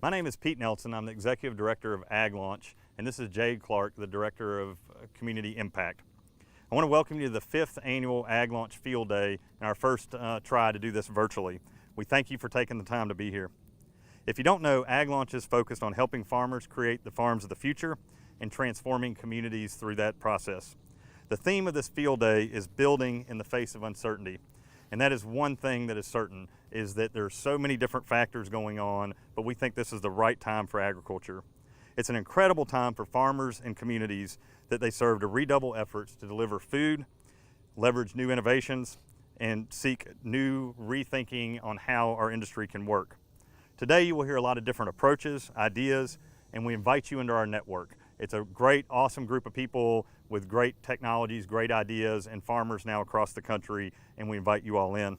My name is Pete Nelson. I'm the Executive Director of AgLaunch, and this is Jade Clark, the Director of Community Impact. I want to welcome you to the 5th Annual AgLaunch Field Day and our first try to do this virtually. We thank you for taking the time to be here. If you don't know, AgLaunch is focused on helping farmers create the farms of the future and transforming communities through that process. The theme of this field day is building in the face of uncertainty. And that is one thing that is certain, is that there's so many different factors going on, but we think this is the right time for agriculture. It's an incredible time for farmers and communities that they serve to redouble efforts to deliver food, leverage new innovations, and seek new rethinking on how our industry can work. Today you will hear a lot of different approaches, ideas, and we invite you into our network. It's a great, awesome group of people with great technologies, great ideas, and farmers now across the country, and we invite you all in.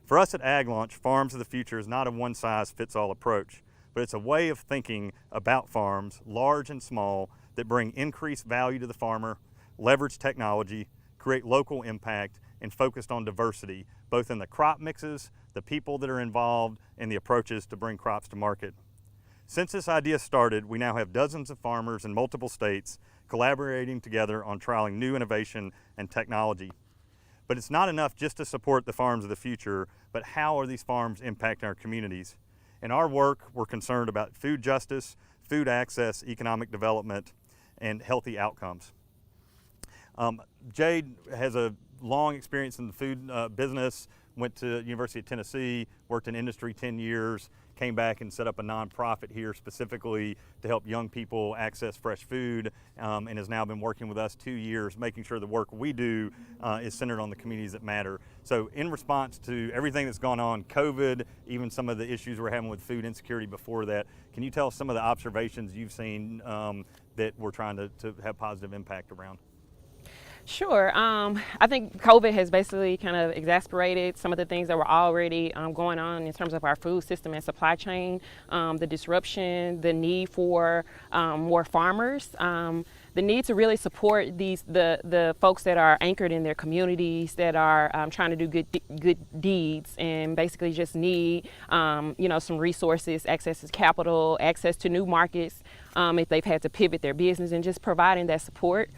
For us at AgLaunch, Farms of the Future is not a one-size-fits-all approach, but it's a way of thinking about farms, large and small, that bring increased value to the farmer, leverage technology, create local impact, and focused on diversity, both in the crop mixes, the people that are involved, and the approaches to bring crops to market. Since this idea started, we now have dozens of farmers in multiple states collaborating together on trialing new innovation and technology. But it's not enough just to support the farms of the future, but how are these farms impacting our communities? In our work, we're concerned about food justice, food access, economic development, and healthy outcomes. Jade has a long experience in the food business, went to University of Tennessee, worked in industry 10 years, came back and set up a nonprofit here specifically to help young people access fresh food, and has now been working with us 2 years, making sure the work we do is centered on the communities that matter. So in response to everything that's gone on, COVID, even some of the issues we're having with food insecurity before that, can you tell us some of the observations you've seen that we're trying to have positive impact around? Sure. I think COVID has basically kind of exacerbated some of the things that were already going on in terms of our food system and supply chain, the disruption, the need for more farmers, the need to really support the folks that are anchored in their communities, that are trying to do good deeds, and basically just need some resources, access to capital, access to new markets if they've had to pivot their business, and just providing that support.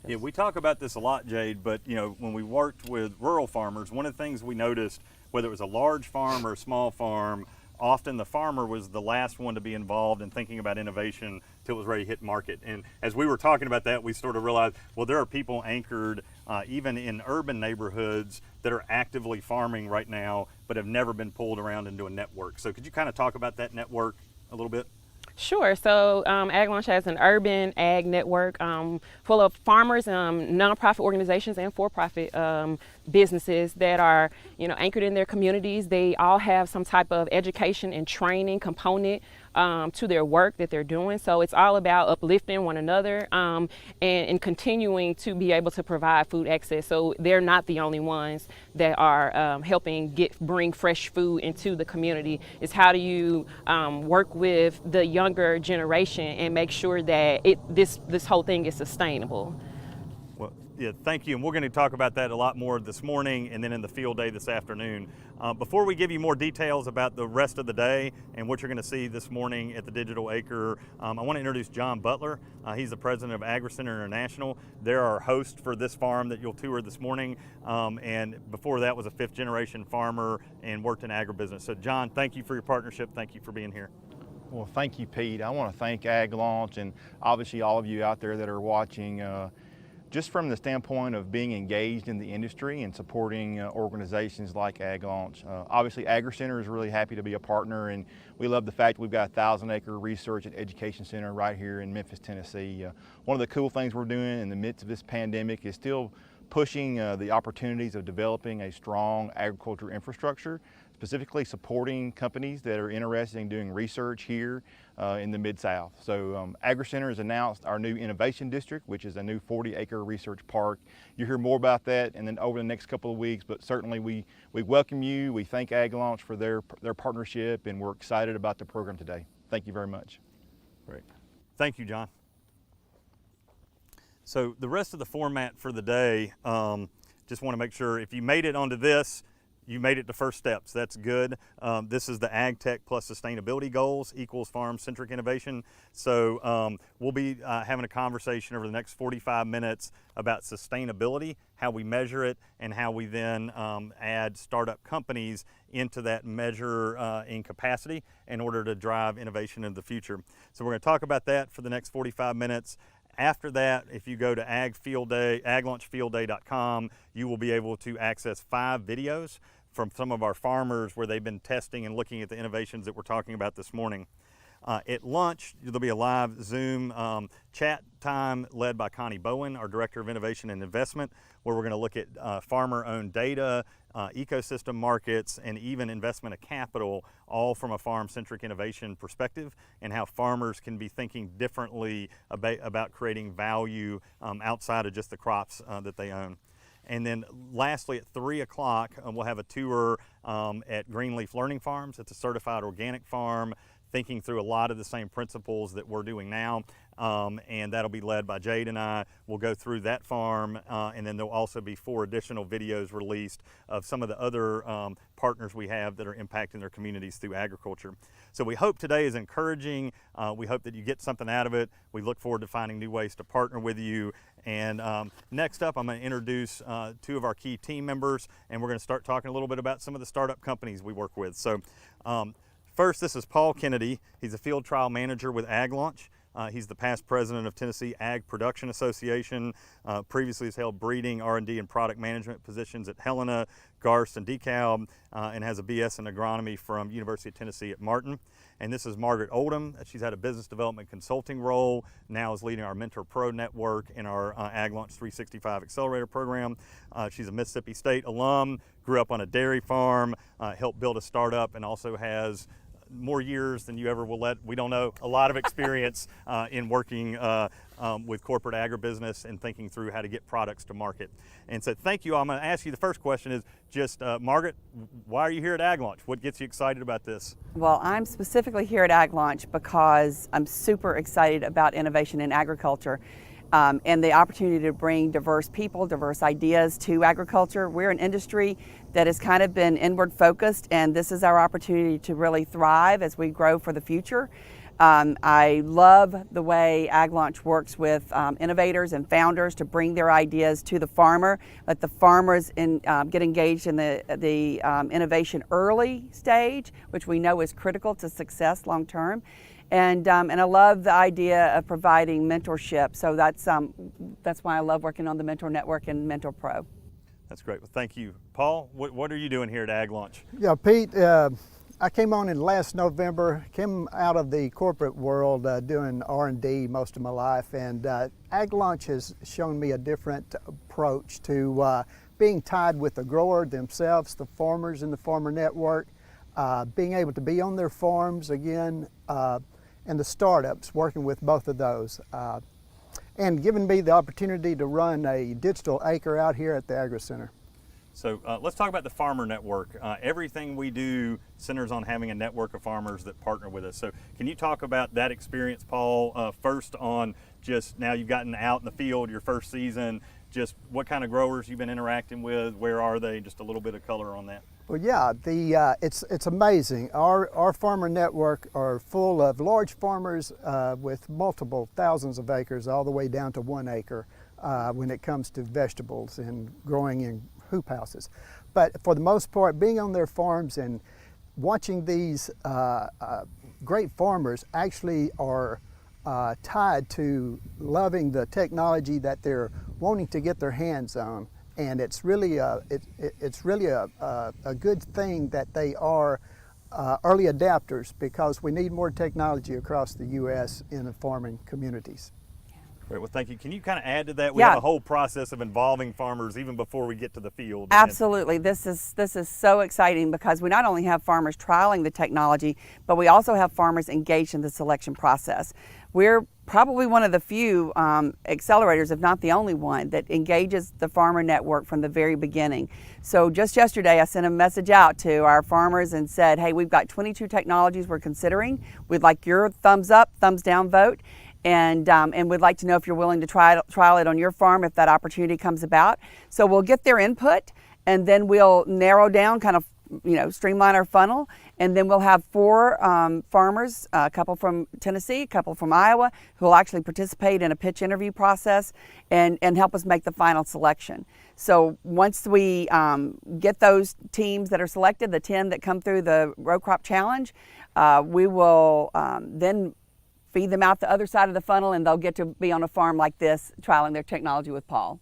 Yeah, we talk about this a lot, Jade, but when we worked with rural farmers, one of the things we noticed, whether it was a large farm or a small farm, often the farmer was the last one to be involved in thinking about innovation till it was ready to hit market. And as we were talking about that, we sort of realized, well, there are people anchored even in urban neighborhoods that are actively farming right now, but have never been pulled around into a network. So could you kind of talk about that network a little bit? Sure. So AgLaunch has an urban ag network full of farmers, nonprofit organizations, and for-profit businesses that are, anchored in their communities. They all have some type of education and training component to their work that they're doing. So it's all about uplifting one another and continuing to be able to provide food access. So they're not the only ones that are helping bring fresh food into the community. It's how do you work with the younger generation and make sure that this whole thing is sustainable. Well, yeah, thank you. And we're going to talk about that a lot more this morning and then in the field day this afternoon. Before we give you more details about the rest of the day and what you're going to see this morning at the Digital Acre, I want to introduce John Butler. He's the president of AgriCenter International. They're our host for this farm that you'll tour this morning. And before that was a 5th generation farmer and worked in agribusiness. So John, thank you for your partnership. Thank you for being here. Well, thank you, Pete. I want to thank AgLaunch and obviously all of you out there that are watching. Just from the standpoint of being engaged in the industry and supporting organizations like AgLaunch. Obviously, AgriCenter is really happy to be a partner, and we love the fact we've got a 1,000-acre research and education center right here in Memphis, Tennessee. One of the cool things we're doing in the midst of this pandemic is still pushing the opportunities of developing a strong agriculture infrastructure, specifically supporting companies that are interested in doing research here in the Mid-South. So AgriCenter has announced our new Innovation District, which is a new 40-acre research park. You'll hear more about that and then over the next couple of weeks, but certainly we welcome you. We thank AgLaunch for their partnership, and we're excited about the program today. Thank you very much. Great. Thank you, John. So the rest of the format for the day, just want to make sure if you made it onto this, you made it to first steps. That's good. This is the Ag Tech plus Sustainability Goals equals farm-centric innovation. So we'll be having a conversation over the next 45 minutes about sustainability, how we measure it, and how we then add startup companies into that measure in capacity in order to drive innovation in the future. So we're going to talk about that for the next 45 minutes. After that, if you go to aglaunchfieldday.com, you will be able to access 5 videos from some of our farmers where they've been testing and looking at the innovations that we're talking about this morning. At lunch, there'll be a live Zoom chat time led by Connie Bowen, our Director of Innovation and Investment, where we're going to look at farmer-owned data, ecosystem markets, and even investment of capital, all from a farm-centric innovation perspective, and how farmers can be thinking differently about creating value outside of just the crops that they own. And then lastly, at 3 o'clock, we'll have a tour at Greenleaf Learning Farms. It's a certified organic farm, thinking through a lot of the same principles that we're doing now, and that'll be led by Jade and I. We'll go through that farm, and then there'll also be 4 additional videos released of some of the other partners we have that are impacting their communities through agriculture. So we hope today is encouraging. We hope that you get something out of it. We look forward to finding new ways to partner with you. And next up, I'm going to introduce 2 of our key team members, and we're going to start talking a little bit about some of the startup companies we work with. So first, this is Paul Kennedy. He's a field trial manager with AgLaunch. He's the past president of Tennessee Ag Production Association. Previously has held breeding, R&D, and product management positions at Helena, Garst, and DeKalb, and has a BS in agronomy from University of Tennessee at Martin. And this is Margaret Oldham. She's had a business development consulting role, now is leading our Mentor Pro network in our AgLaunch 365 Accelerator program. She's a Mississippi State alum, grew up on a dairy farm, helped build a startup, and also has more years than you ever will let, we don't know, a lot of experience in working with corporate agribusiness and thinking through how to get products to market. And so thank you. I'm going to ask you, the first question is just, Margaret, why are you here at AgLaunch? What gets you excited about this? Well, I'm specifically here at AgLaunch because I'm super excited about innovation in agriculture. And the opportunity to bring diverse people, diverse ideas to agriculture. We're an industry that has kind of been inward focused, and this is our opportunity to really thrive as we grow for the future. I love the way AgLaunch works with innovators and founders to bring their ideas to the farmer, let the farmers get engaged in the innovation early stage, which we know is critical to success long term. And I love the idea of providing mentorship. So that's why I love working on the Mentor Network and Mentor Pro. That's great. Well, thank you. Paul, what are you doing here at AgLaunch? Yeah, Pete, I came on in last November, came out of the corporate world doing R&D most of my life, and AgLaunch has shown me a different approach to being tied with the grower themselves, the farmers in the farmer network, being able to be on their farms again, and the startups, working with both of those, and giving me the opportunity to run a digital Acre out here at the Agri Center. So let's talk about the farmer network. Everything we do centers on having a network of farmers that partner with us. So can you talk about that experience, Paul, first on just now you've gotten out in the field your first season, just what kind of growers you've been interacting with, where are they, just a little bit of color on that. Well, yeah, it's amazing. Our farmer network are full of large farmers with multiple thousands of acres, all the way down to 1 acre when it comes to vegetables and growing in hoop houses. But for the most part, being on their farms and watching these great farmers actually are tied to loving the technology that they're wanting to get their hands on. And it's really a good thing that they are early adapters, because we need more technology across the U.S. in the farming communities. Great. Well, thank you. Can you kind of add to that? We Yeah. have a whole process of involving farmers even before we get to the field. Absolutely. This is so exciting, because we not only have farmers trialing the technology, but we also have farmers engaged in the selection process. We're probably one of the few accelerators, if not the only one, that engages the farmer network from the very beginning. So just yesterday, I sent a message out to our farmers and said, hey, we've got 22 technologies we're considering. We'd like your thumbs up, thumbs down vote. And we'd like to know if you're willing to trial it on your farm if that opportunity comes about. So we'll get their input, and then we'll narrow down, kind of, streamline our funnel, and then we'll have 4 farmers, a couple from Tennessee, a couple from Iowa, who will actually participate in a pitch interview process and help us make the final selection. So once we get those teams that are selected, the 10 that come through the row crop challenge, we will then feed them out the other side of the funnel, and they'll get to be on a farm like this, trialing their technology with Paul.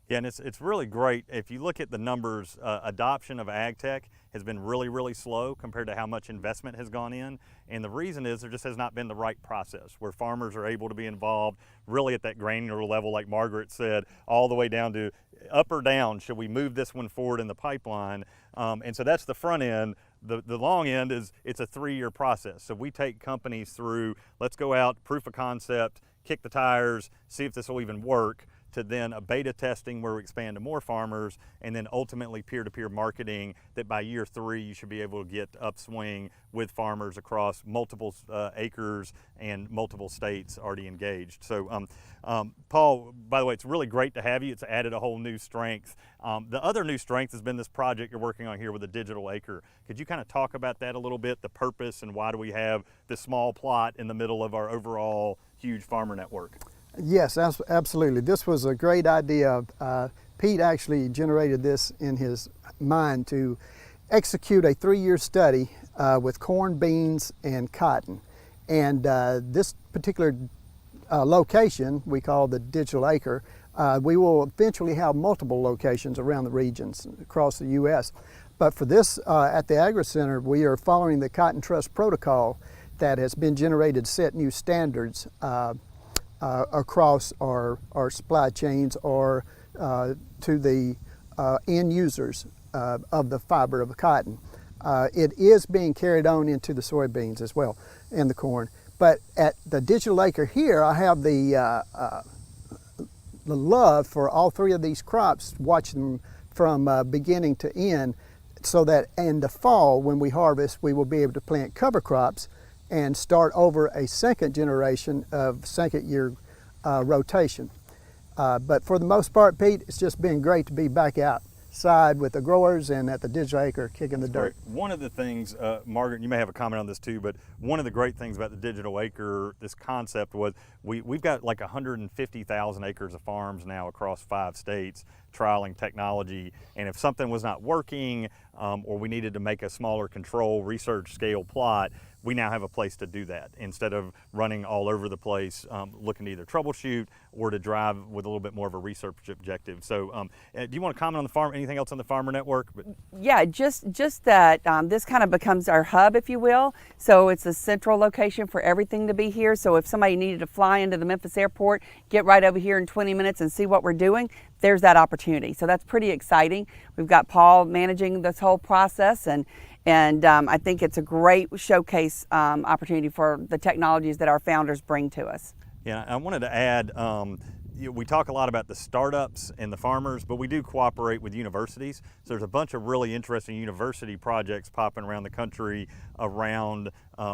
Yeah, and it's really great. If you look at the numbers, adoption of ag tech has been really slow compared to how much investment has gone in. And the reason is there just has not been the right process where farmers are able to be involved really at that granular level, like Margaret said, all the way down to up or down, should we move this one forward in the pipeline? And so that's the front end. The long end is it's a 3-year process. So we take companies through, let's go out, proof of concept, kick the tires, see if this will even work, to then a beta testing where we expand to more farmers, and then ultimately peer-to-peer marketing that by year 3 you should be able to get upswing with farmers across multiple acres and multiple states already engaged. So Paul, by the way, it's really great to have you. It's added a whole new strength. The other new strength has been this project you're working on here with the Digital Acre. Could you kind of talk about that a little bit, the purpose, and why do we have this small plot in the middle of our overall huge farmer network? Yes, absolutely. This was a great idea. Pete actually generated this in his mind to execute a 3-year study with corn, beans, and cotton. And this particular location we call the Digital Acre. We will eventually have multiple locations around the regions across the U.S. But for this, at the Agri Center, we are following the Cotton Trust Protocol that has been generated to set new standards across our supply chains or to the end users of the fiber of the cotton. It is being carried on into the soybeans as well and the corn. But at the Digital Acre here, I have the love for all 3 of these crops, watch them from beginning to end, so that in the fall when we harvest, we will be able to plant cover crops and start over a 2nd generation of 2nd year rotation. But for the most part, Pete, it's just been great to be back outside with the growers and at the Digital Acre kicking the dirt. One of the things, Margaret, you may have a comment on this too, but one of the great things about the Digital Acre, this concept was we've got like 150,000 acres of farms now across 5 states trialing technology, and if something was not working or we needed to make a smaller control research scale plot, we now have a place to do that instead of running all over the place looking to either troubleshoot or to drive with a little bit more of a research objective. So do you want to comment on the farm, anything else on the farmer network? Yeah, just that this kind of becomes our hub, if you will. So it's a central location for everything to be here. So if somebody needed to fly into the Memphis airport, get right over here in 20 minutes and see what we're doing, there's that opportunity. So that's pretty exciting. We've got Paul managing this whole process, and I think it's a great showcase opportunity for the technologies that our founders bring to us. Yeah, I wanted to add, we talk a lot about the startups and the farmers, but we do cooperate with universities. So there's a bunch of really interesting university projects popping around the country around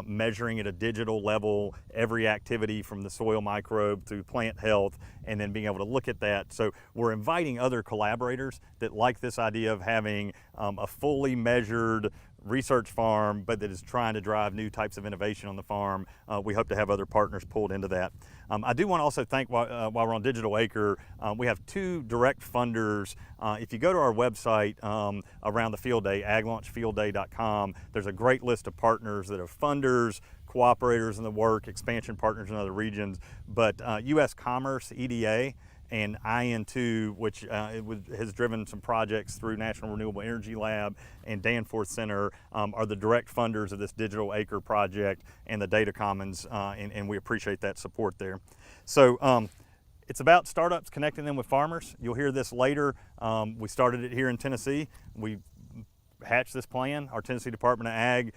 measuring at a digital level every activity from the soil microbe through plant health, and then being able to look at that. So we're inviting other collaborators that like this idea of having a fully measured research farm, but that is trying to drive new types of innovation on the farm. We hope to have other partners pulled into that. I do want to also thank, while we're on Digital Acre, we have 2 direct funders. If you go to our website around the field day, aglaunchfieldday.com, there's a great list of partners that are funders, cooperators in the work, expansion partners in other regions, but U.S. Commerce, EDA, and IN2, which has driven some projects through National Renewable Energy Lab and Danforth Center, are the direct funders of this Digital Acre project and the Data Commons, and we appreciate that support there. So it's about startups connecting them with farmers. You'll hear this later. We started it here in Tennessee. We hatched this plan. Our Tennessee Department of Ag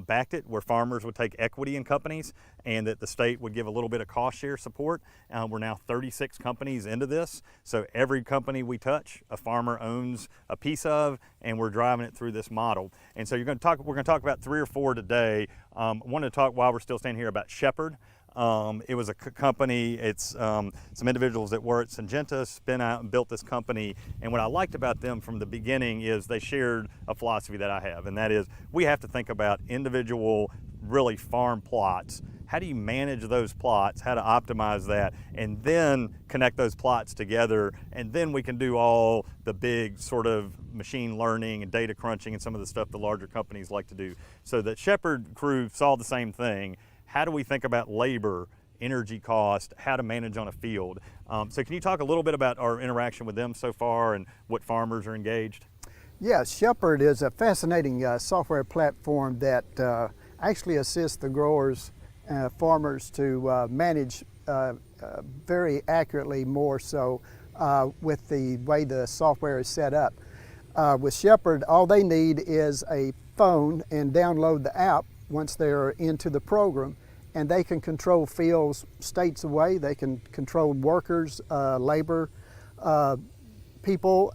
backed it, where farmers would take equity in companies and that the state would give a little bit of cost share support. We're now 36 companies into this. So every company we touch, a farmer owns a piece of, and we're driving it through this model. And so we're going to talk about 3 or 4 today. I want to talk, while we're still standing here, about Shepherd. It was a company, it's some individuals that were at Syngenta, spin out and built this company. And what I liked about them from the beginning is they shared a philosophy that I have, and that is we have to think about individual, really farm plots. How do you manage those plots, how to optimize that, and then connect those plots together, and then we can do all the big sort of machine learning and data crunching and some of the stuff the larger companies like to do. So the Shepherd crew saw the same thing. How do we think about labor, energy cost, how to manage on a field? So can you talk a little bit about our interaction with them so far and what farmers are engaged? Yeah, Shepherd is a fascinating software platform that actually assists the growers, farmers to manage very accurately, more so with the way the software is set up. With Shepherd, all they need is a phone and download the app once they're into the program, and they can control fields states away. They can control workers, labor, people,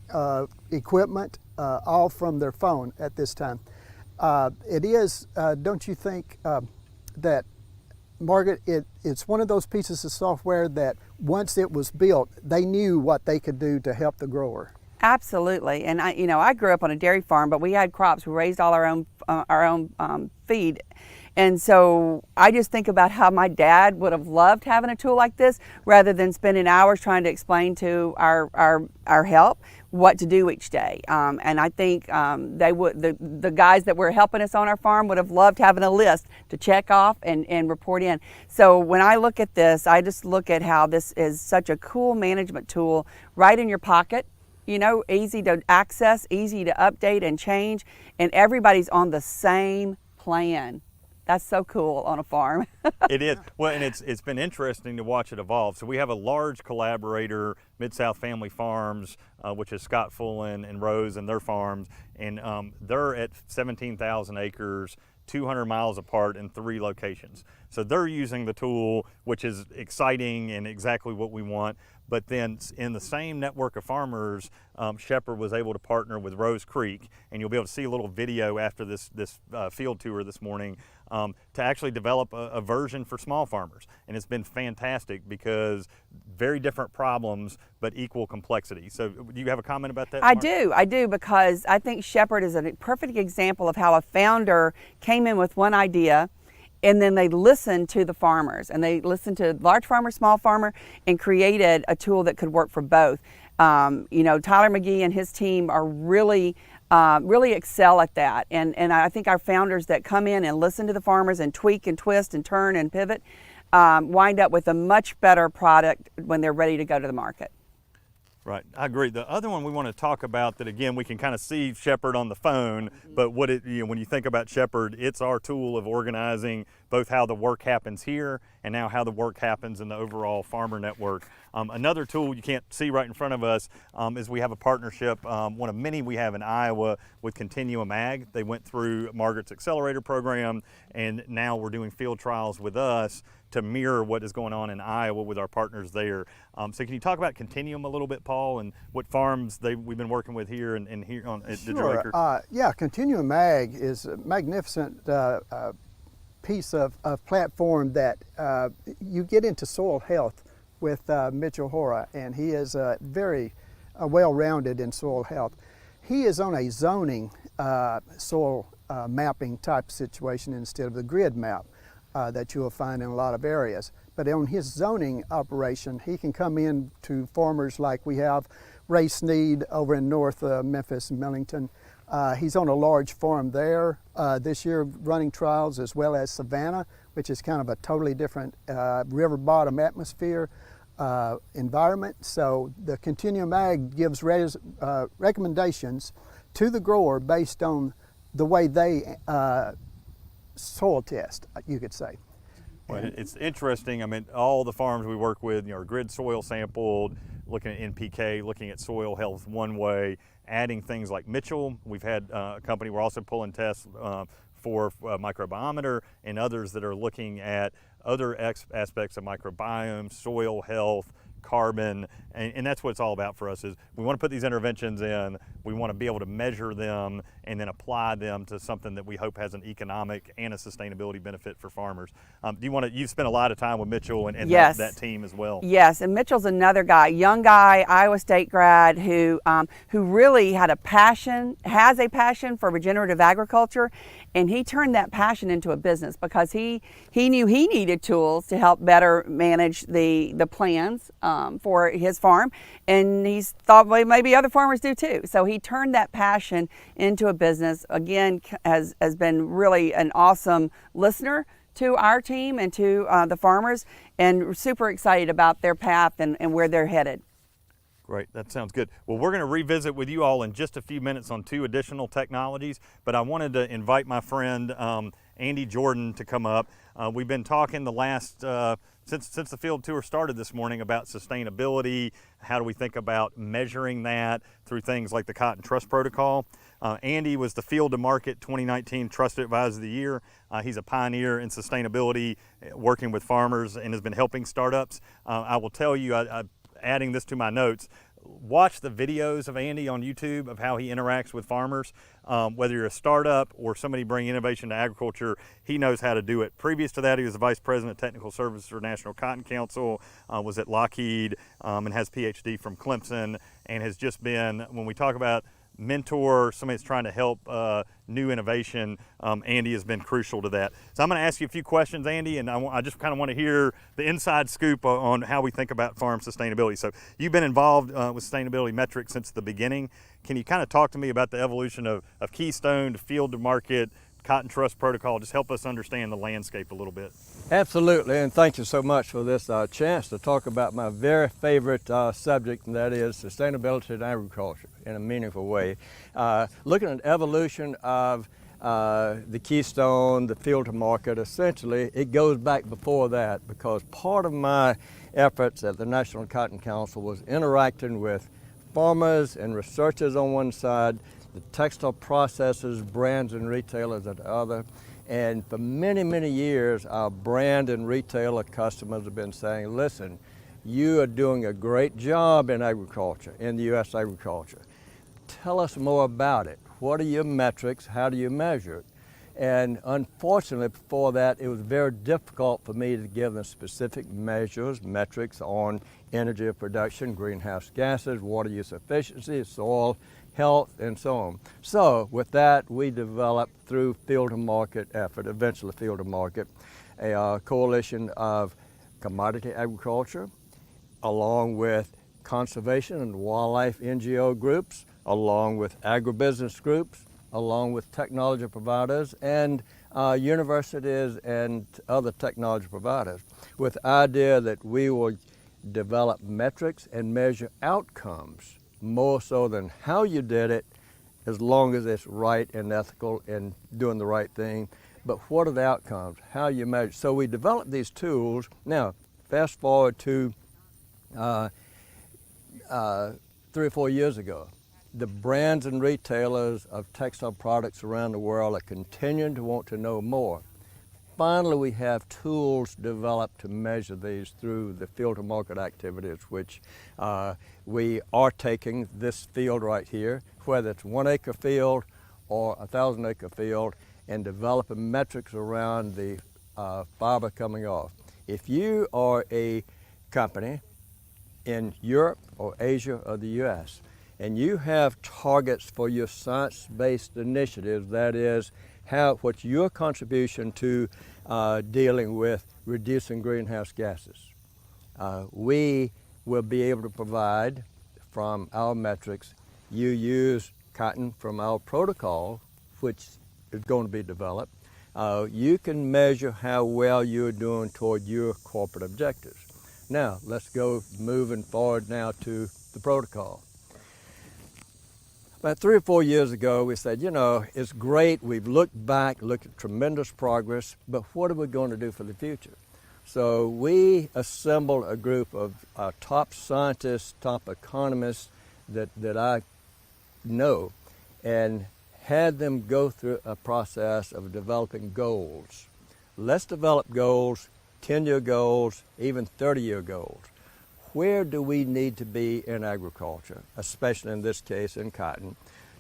equipment, all from their phone at this time. It is, don't you think that, Margaret, it's one of those pieces of software that once it was built, they knew what they could do to help the grower? Absolutely, and I grew up on a dairy farm, but we had crops. We raised all our own feed, and so I just think about how my dad would have loved having a tool like this, rather than spending hours trying to explain to our help what to do each day. And I think the guys that were helping us on our farm would have loved having a list to check off and report in. So when I look at this, I just look at how this is such a cool management tool right in your pocket. Easy to access, easy to update and change, and everybody's on the same plan. That's so cool on a farm. It is. Well, and it's been interesting to watch it evolve. So we have a large collaborator, Mid-South Family Farms, which is Scott Fullen and Rose and their farms, and they're at 17,000 acres, 200 miles apart in 3 locations. So they're using the tool, which is exciting and exactly what we want. But then in the same network of farmers, Shepherd was able to partner with Rose Creek, and you'll be able to see a little video after this field tour this morning, to actually develop a version for small farmers. And it's been fantastic because very different problems, but equal complexity. So do you have a comment about that, Mark? I do, because I think Shepherd is a perfect example of how a founder came in with one idea, and then they listened to the farmers, and they listened to large farmer, small farmer, and created a tool that could work for both. Tyler McGee and his team are really excel at that. And I think our founders that come in and listen to the farmers and tweak and twist and turn and pivot wind up with a much better product when they're ready to go to the market. Right, I agree. The other one we want to talk about that, again, we can kind of see Shepherd on the phone, but when you think about Shepherd, it's our tool of organizing both how the work happens here and now how the work happens in the overall farmer network. Another tool you can't see right in front of us is we have a partnership, one of many we have in Iowa, with Continuum Ag. They went through Margaret's accelerator program, and now we're doing field trials with us to mirror what is going on in Iowa with our partners there. So can you talk about Continuum a little bit, Paul, and what farms we've been working with here and here on at Sure. Acre? Yeah, Continuum Ag is a magnificent piece of platform that you get into soil health with Mitchell Hora, and he is very well-rounded in soil health. He is on a zoning soil mapping type situation instead of the grid map that you will find in a lot of areas. But on his zoning operation, he can come in to farmers like we have Ray Sneed over in North Memphis and Millington. He's on a large farm there this year running trials, as well as Savannah, which is kind of a totally different river bottom atmosphere environment. So the Continuum Ag gives recommendations to the grower based on the way they soil test, you could say. Well, it's interesting. I mean, all the farms we work with, are grid soil sampled, looking at NPK, looking at soil health one way, adding things like Mitchell. We've had a company, we're also pulling tests for microbiometer, and others that are looking at other aspects of microbiome, soil health, carbon, and that's what it's all about for us. Is we want to put these interventions in We want to be able to measure them and then apply them to something that we hope has an economic and a sustainability benefit for farmers. You've spent a lot of time with Mitchell and Yes. that team as well. Yes, and Mitchell's another guy, young guy, Iowa State grad, who really has a passion for regenerative agriculture, and he turned that passion into a business because he knew he needed tools to help better manage the plans for his farm, and he's thought, well, maybe other farmers do too. So he turned that passion into a business. Again, has been really an awesome listener to our team and to the farmers, and we're super excited about their path and where they're headed. Great, that sounds good. Well, we're going to revisit with you all in just a few minutes on 2 additional technologies, but I wanted to invite my friend Andy Jordan to come up. We've been talking the last, since the field tour started this morning, about sustainability. How do we think about measuring that through things like the Cotton Trust Protocol? Andy was the Field to Market 2019 Trusted Advisor of the Year. He's a pioneer in sustainability, working with farmers, and has been helping startups. I will tell you, adding this to my notes, watch the videos of Andy on YouTube of how he interacts with farmers. Whether you're a startup or somebody bringing innovation to agriculture, he knows how to do it. Previous to that, he was the Vice President of Technical Services for National Cotton Council, was at Lockheed, and has PhD from Clemson, and has just been, when we talk about mentor, somebody that's trying to help new innovation, Andy has been crucial to that. So I'm going to ask you a few questions, Andy, and I just kind of want to hear the inside scoop on how we think about farm sustainability. So you've been involved with sustainability metrics since the beginning. Can you kind of talk to me about the evolution of Keystone to Field to Market, Cotton Trust Protocol? Just help us understand the landscape a little bit. Absolutely, and thank you so much for this chance to talk about my very favorite subject, and that is sustainability in agriculture in a meaningful way. Looking at evolution of the Keystone, the Field to Market, essentially it goes back before that, because part of my efforts at the National Cotton Council was interacting with farmers and researchers on one side, the textile processors, brands and retailers at the other. And for many, many years, our brand and retailer customers have been saying, listen, you are doing a great job in agriculture, in the U.S. agriculture. Tell us more about it. What are your metrics? How do you measure it? And unfortunately, before that, it was very difficult for me to give them specific measures, metrics on energy production, greenhouse gases, water use efficiency, soil health, and so on. So with that, we developed through Field to Market effort, eventually Field to Market, a coalition of commodity agriculture, along with conservation and wildlife NGO groups, along with agribusiness groups, along with technology providers and universities and other technology providers, with the idea that we will develop metrics and measure outcomes more so than how you did it, as long as it's right and ethical and doing the right thing. But what are the outcomes? How you measure? So we developed these tools. Now, fast forward to 3 or 4 years ago. The brands and retailers of textile products around the world are continuing to want to know more. Finally, we have tools developed to measure these through the Field to Market activities, which we are taking this field right here, whether it's 1 acre field or a 1,000 acre field, and developing metrics around the fiber coming off. If you are a company in Europe or Asia or the US, and you have targets for your science-based initiatives, that is, what's your contribution to dealing with reducing greenhouse gases? We will be able to provide from our metrics. You use cotton from our protocol, which is going to be developed. You can measure how well you're doing toward your corporate objectives. Now, let's go moving forward now to the protocol. About 3 or 4 years ago, we said, you know, it's great, we've looked back, looked at tremendous progress, but what are we going to do for the future? So we assembled a group of top scientists, top economists that I know, and had them go through a process of developing goals. Let's develop goals, 10-year goals, even 30-year goals. Where do we need to be in agriculture, especially in this case in cotton?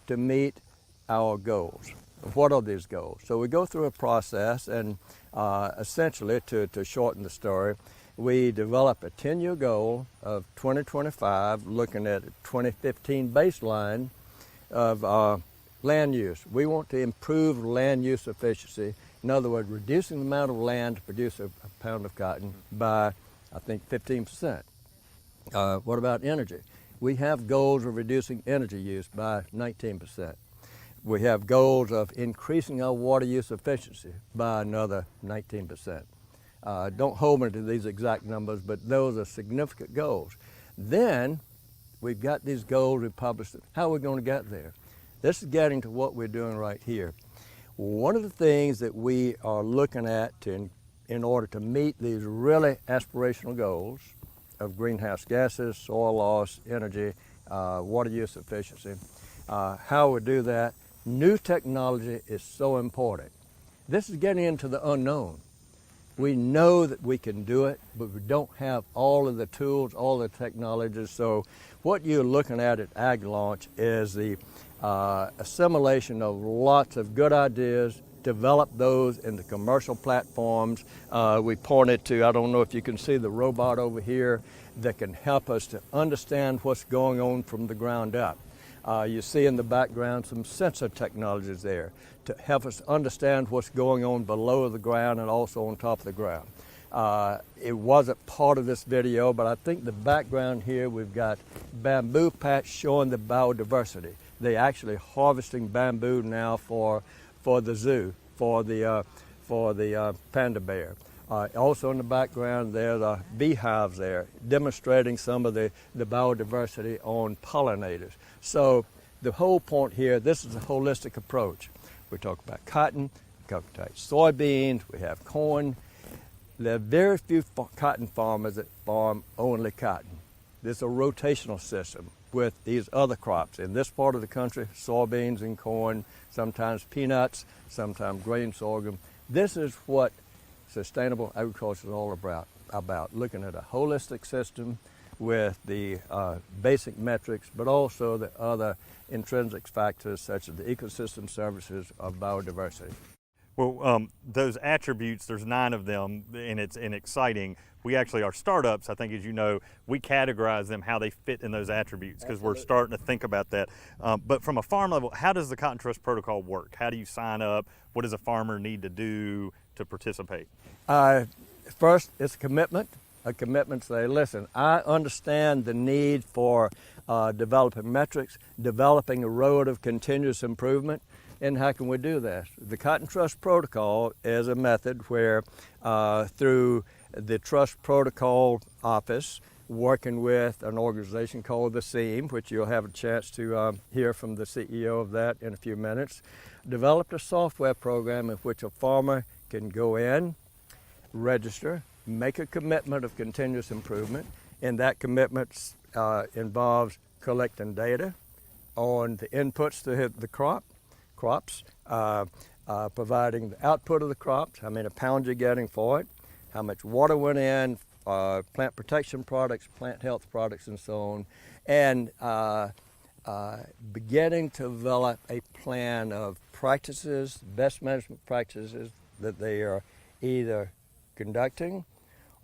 to meet our goals. What are these goals? So we go through a process, and essentially, to shorten the story, we develop a 10-year goal of 2025, looking at a 2015 baseline of land use. We want to improve land use efficiency. In other words, reducing the amount of land to produce a pound of cotton by, I think, 15%. What about energy? We have goals of reducing energy use by 19%. We have goals of increasing our water use efficiency by another 19%. Don't hold me to these exact numbers, but those are significant goals. Then we've got these goals, we published them. How are we going to get there? This is getting to what we're doing right here. One of the things that we are looking at in order to meet these really aspirational goals of greenhouse gases, soil loss, energy, water use efficiency, how we do that. New technology is so important. This is getting into the unknown. We know that we can do it, but we don't have all of the tools, all the technologies. So what you're looking at Ag Launch is the assimilation of lots of good ideas, develop those into commercial platforms. We pointed to, I don't know if you can see the robot over here that can help us to understand what's going on from the ground up. You see in the background some sensor technologies there to help us understand what's going on below the ground and also on top of the ground. It wasn't part of this video, but I think the background here, we've got bamboo patch showing the biodiversity. They're actually harvesting bamboo now for the zoo, for the panda bear. Also in the background, there's beehives there, demonstrating some of the biodiversity on pollinators. So the whole point here, this is a holistic approach. We talk about cotton, we talk about soybeans, we have corn. There are very few cotton farmers that farm only cotton. This is a rotational system with these other crops. In this part of the country, soybeans and corn, sometimes peanuts, sometimes grain sorghum. This is what sustainable agriculture is all about looking at a holistic system with the basic metrics, but also the other intrinsic factors such as the ecosystem services of biodiversity. Well, those attributes, there's 9 of them, and it's exciting. We actually, our startups, I think, as you know, we categorize them how they fit in those attributes because we're starting to think about that. But from a farm level, how does the Cotton Trust Protocol work? How do you sign up? What does a farmer need to do to participate? First, it's a commitment to say, listen, I understand the need for developing metrics, developing a road of continuous improvement, and how can we do that? The Cotton Trust Protocol is a method where through the Trust Protocol Office, working with an organization called the SEAM, which you'll have a chance to hear from the CEO of that in a few minutes, developed a software program in which a farmer can go in, register, make a commitment of continuous improvement, and that commitment involves collecting data on the inputs to hit the crops, providing the output of the crops, how many pounds you're getting for it, how much water went in, plant protection products, plant health products, and so on, and beginning to develop a plan of practices, best management practices that they are either conducting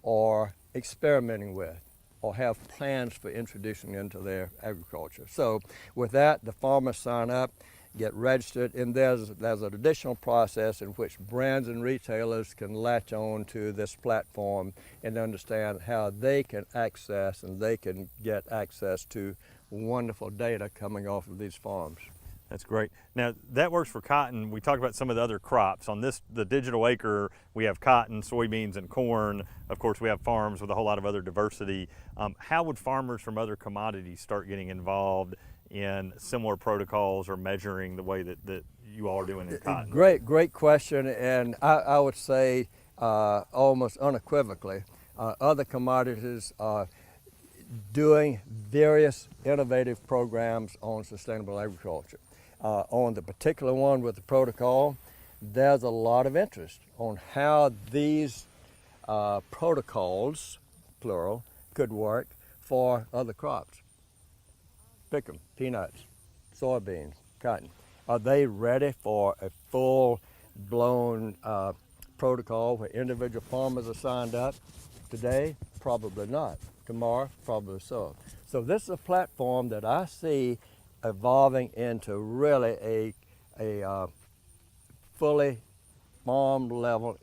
or experimenting with or have plans for introducing into their agriculture. So with that, the farmers sign up, get registered, and there's an additional process in which brands and retailers can latch on to this platform and understand how they can access and they can get access to wonderful data coming off of these farms. That's great. Now that works for cotton. We talked about some of the other crops. On the digital acre, we have cotton, soybeans, and corn. Of course, we have farms with a whole lot of other diversity. How would farmers from other commodities start getting involved in similar protocols or measuring the way that you all are doing in cotton? Great question, and I would say almost unequivocally, other commodities are doing various innovative programs on sustainable agriculture. On the particular one with the protocol, there's a lot of interest on how these protocols, plural, could work for other crops. Pick 'em, peanuts, soybeans, cotton. Are they ready for a full-blown protocol where individual farmers are signed up? Today, probably not. Tomorrow, probably so. So this is a platform that I see evolving into really a fully farm-level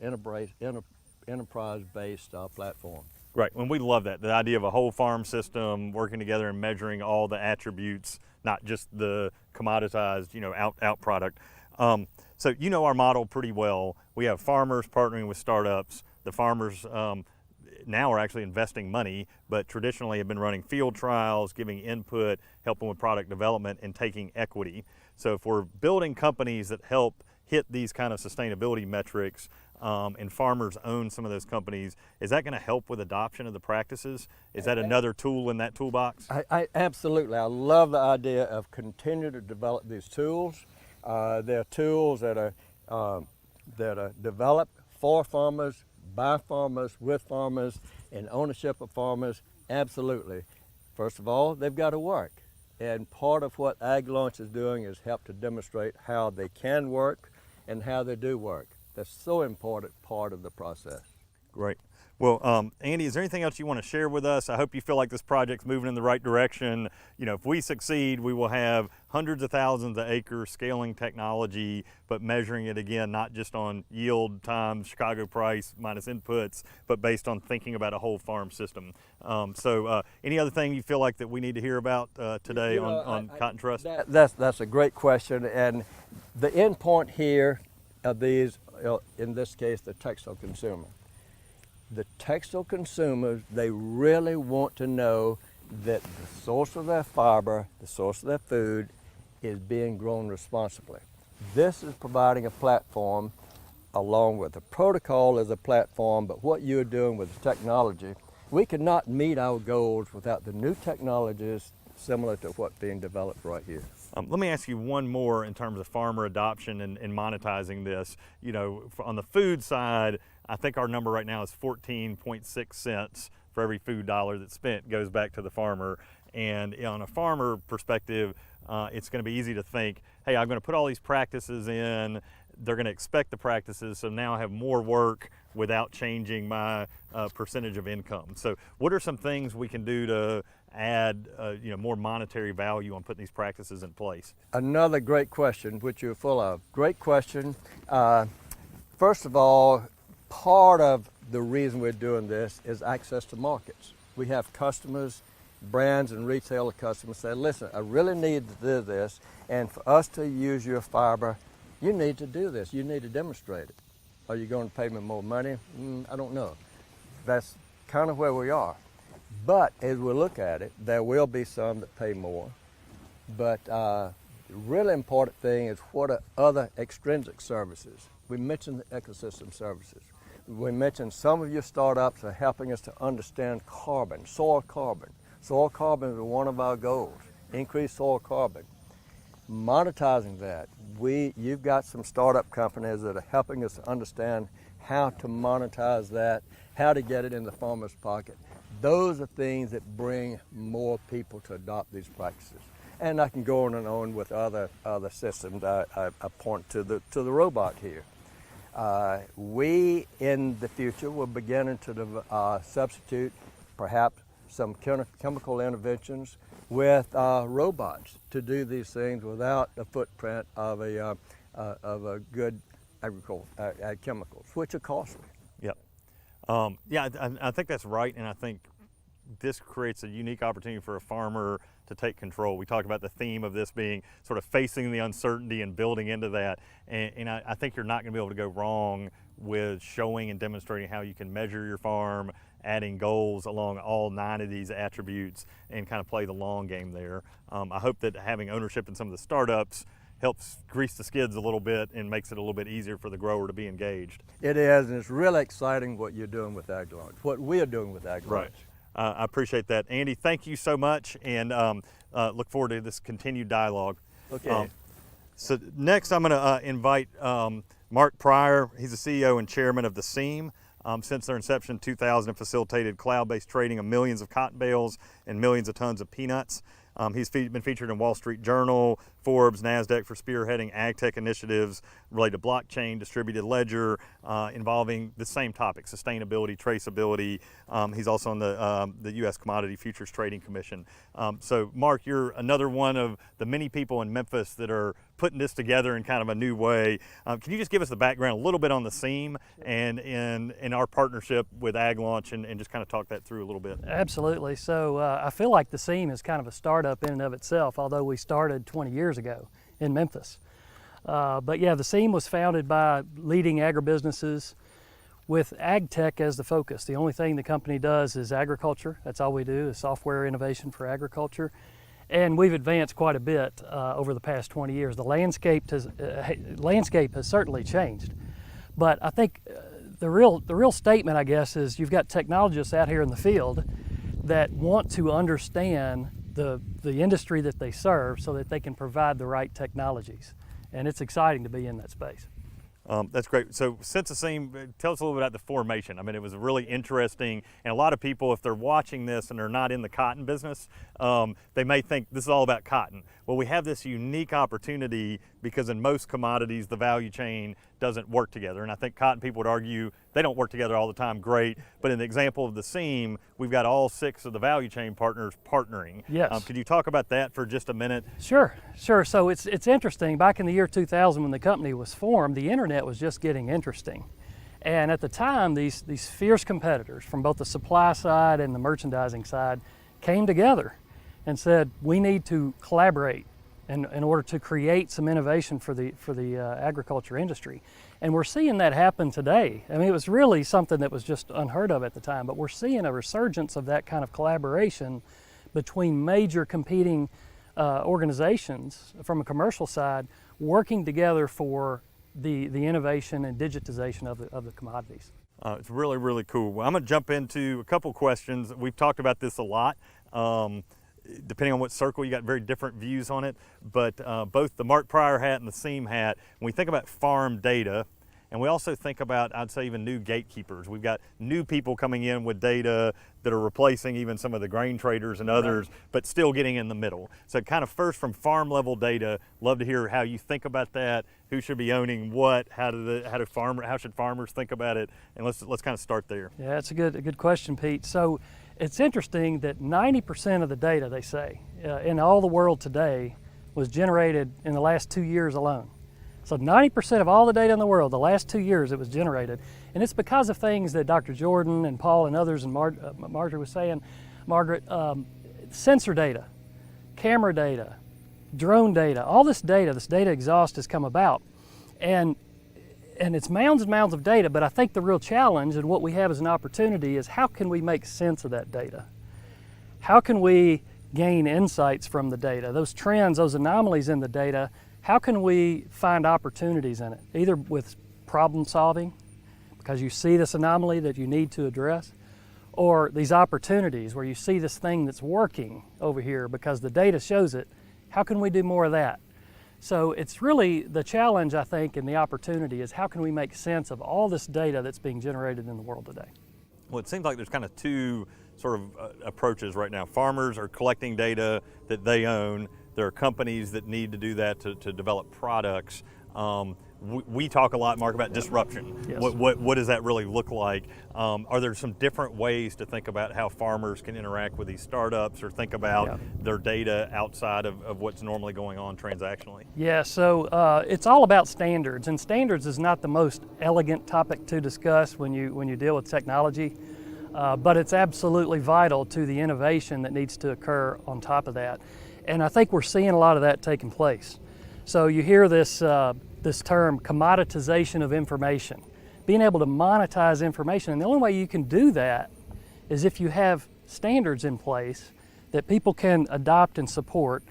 enterprise-based platform. Right, and we love that, the idea of a whole farm system working together and measuring all the attributes, not just the commoditized, out product. So you know our model pretty well. We have farmers partnering with startups. The farmers now are actually investing money, but traditionally have been running field trials, giving input, helping with product development, and taking equity. So if we're building companies that help hit these kind of sustainability metrics, and farmers own some of those companies, is that going to help with adoption of the practices? Is that another tool in that toolbox? I absolutely. I love the idea of continuing to develop these tools. They're tools that are developed for farmers, by farmers, with farmers, in ownership of farmers. Absolutely. First of all, they've got to work. And part of what AgLaunch is doing is help to demonstrate how they can work and how they do work. That's so important part of the process. Great. Well, Andy, is there anything else you want to share with us? I hope you feel like this project's moving in the right direction. If we succeed, we will have hundreds of thousands of acres scaling technology, but measuring it again, not just on yield times Chicago price minus inputs, but based on thinking about a whole farm system. So any other thing you feel like that we need to hear about today on Cotton Trust? That's a great question. And the end point here of these, in this case, the textile consumer. The textile consumers, they really want to know that the source of their fiber, the source of their food, is being grown responsibly. This is providing a platform along with the protocol as a platform, but what you're doing with the technology, we cannot meet our goals without the new technologies similar to what's being developed right here. Let me ask you one more in terms of farmer adoption and monetizing this. On the food side, I think our number right now is 14.6 cents for every food dollar that's spent goes back to the farmer. And on a farmer perspective, it's going to be easy to think, hey, I'm going to put all these practices in, they're going to expect the practices, so now I have more work without changing my percentage of income. So what are some things we can do to add more monetary value on putting these practices in place? Another great question, which you're full of. Great question. First of all, part of the reason we're doing this is access to markets. We have customers, brands and retailer customers say, listen, I really need to do this, and for us to use your fiber, you need to do this. You need to demonstrate it. Are you going to pay me more money? I don't know. That's kind of where we are. But as we look at it, there will be some that pay more. But the really important thing is what are other extrinsic services. We mentioned the ecosystem services. We mentioned some of your startups are helping us to understand carbon, soil carbon. Soil carbon is one of our goals, increase soil carbon. Monetizing that, you've got some startup companies that are helping us to understand how to monetize that, how to get it in the farmer's pocket. Those are things that bring more people to adopt these practices. And I can go on and on with other systems. I point to the robot here. We, in the future, will begin to substitute perhaps some chemical interventions with robots to do these things without the footprint of a good agricultural chemicals, which are costly. Yep. Yeah, I think that's right, and I think this creates a unique opportunity for a farmer to take control. We talked about the theme of this being sort of facing the uncertainty and building into that, and I think you're not going to be able to go wrong with showing and demonstrating how you can measure your farm, adding goals along all 9 of these attributes, and kind of play the long game there. I hope that having ownership in some of the startups helps grease the skids a little bit and makes it a little bit easier for the grower to be engaged. It is, and it's really exciting what you're doing with AgLaunch, what we're doing with AgLaunch. Right. I appreciate that. Andy, thank you so much, and look forward to this continued dialogue. Okay. So next I'm going to invite Mark Pryor. He's the CEO and chairman of the SEAM. Since their inception in 2000, facilitated cloud-based trading of millions of cotton bales and millions of tons of peanuts. He's been featured in Wall Street Journal, Forbes, NASDAQ for spearheading ag tech initiatives related to blockchain, distributed ledger, involving the same topic, sustainability, traceability. He's also on the U.S. Commodity Futures Trading Commission. So Mark, you're another one of the many people in Memphis that are putting this together in kind of a new way. Can you just give us the background a little bit on the SEAM and in our partnership with Ag Launch and just kind of talk that through a little bit? Absolutely. So I feel like the SEAM is kind of a startup in and of itself, although we started 20 years ago in Memphis. But yeah, the SEAM was founded by leading agribusinesses with ag tech as the focus. The only thing the company does is agriculture. That's all we do, is software innovation for agriculture. And we've advanced quite a bit over the past 20 years. The landscape has certainly changed. But I think the real statement, I guess, is you've got technologists out here in the field that want to understand the industry that they serve so that they can provide the right technologies. And it's exciting to be in that space. That's great. So since the SEAM, tell us a little bit about the formation. I mean, it was really interesting, and a lot of people, if they're watching this and they're not in the cotton business, they may think this is all about cotton. Well, we have this unique opportunity because in most commodities, the value chain doesn't work together. And I think cotton people would argue they don't work together all the time, great. But in the example of the SEAM, we've got all 6 of the value chain partners partnering. Yes. Could you talk about that for just a minute? Sure. So it's interesting. Back in the year 2000 when the company was formed, the internet was just getting interesting. And at the time, these fierce competitors from both the supply side and the merchandising side came together and said, we need to collaborate in order to create some innovation for the agriculture industry. And we're seeing that happen today. I mean, it was really something that was just unheard of at the time, but we're seeing a resurgence of that kind of collaboration between major competing organizations from a commercial side working together for the innovation and digitization of the commodities. It's really, really cool. Well, I'm going to jump into a couple questions. We've talked about this a lot. Depending on what circle, you got very different views on it, but both the Mark Pryor hat and the SEAM hat, when we think about farm data, and we also think about, I'd say, even new gatekeepers. We've got new people coming in with data that are replacing even some of the grain traders and others, but still getting in the middle. So kind of first from farm level data, love to hear how you think about that, who should be owning what, how should farmers think about it, and let's kind of start there. Yeah, that's a good question, Pete. So it's interesting that 90% of the data, they say, in all the world today was generated in the last 2 years alone. So 90% of all the data in the world, the last 2 years it was generated. And it's because of things that Dr. Jordan and Paul and others and Marjorie was saying, Margaret, sensor data, camera data, drone data, all this data exhaust has come about. And it's mounds and mounds of data, but I think the real challenge and what we have as an opportunity is how can we make sense of that data? How can we gain insights from the data, those trends, those anomalies in the data? How can we find opportunities in it, either with problem solving, because you see this anomaly that you need to address, or these opportunities where you see this thing that's working over here because the data shows it. How can we do more of that? So it's really the challenge, I think, and the opportunity is how can we make sense of all this data that's being generated in the world today? Well, it seems like there's kind of two sort of approaches right now. Farmers are collecting data that they own. There are companies that need to do that to develop products. We talk a lot, Mark, about disruption. Yes. What does that really look like? Are there some different ways to think about how farmers can interact with these startups or think about their data outside of what's normally going on transactionally? Yeah, so it's all about standards, and standards is not the most elegant topic to discuss when you deal with technology, but it's absolutely vital to the innovation that needs to occur on top of that. And I think we're seeing a lot of that taking place. So you hear this term, commoditization of information, being able to monetize information. And the only way you can do that is if you have standards in place that people can adopt and support,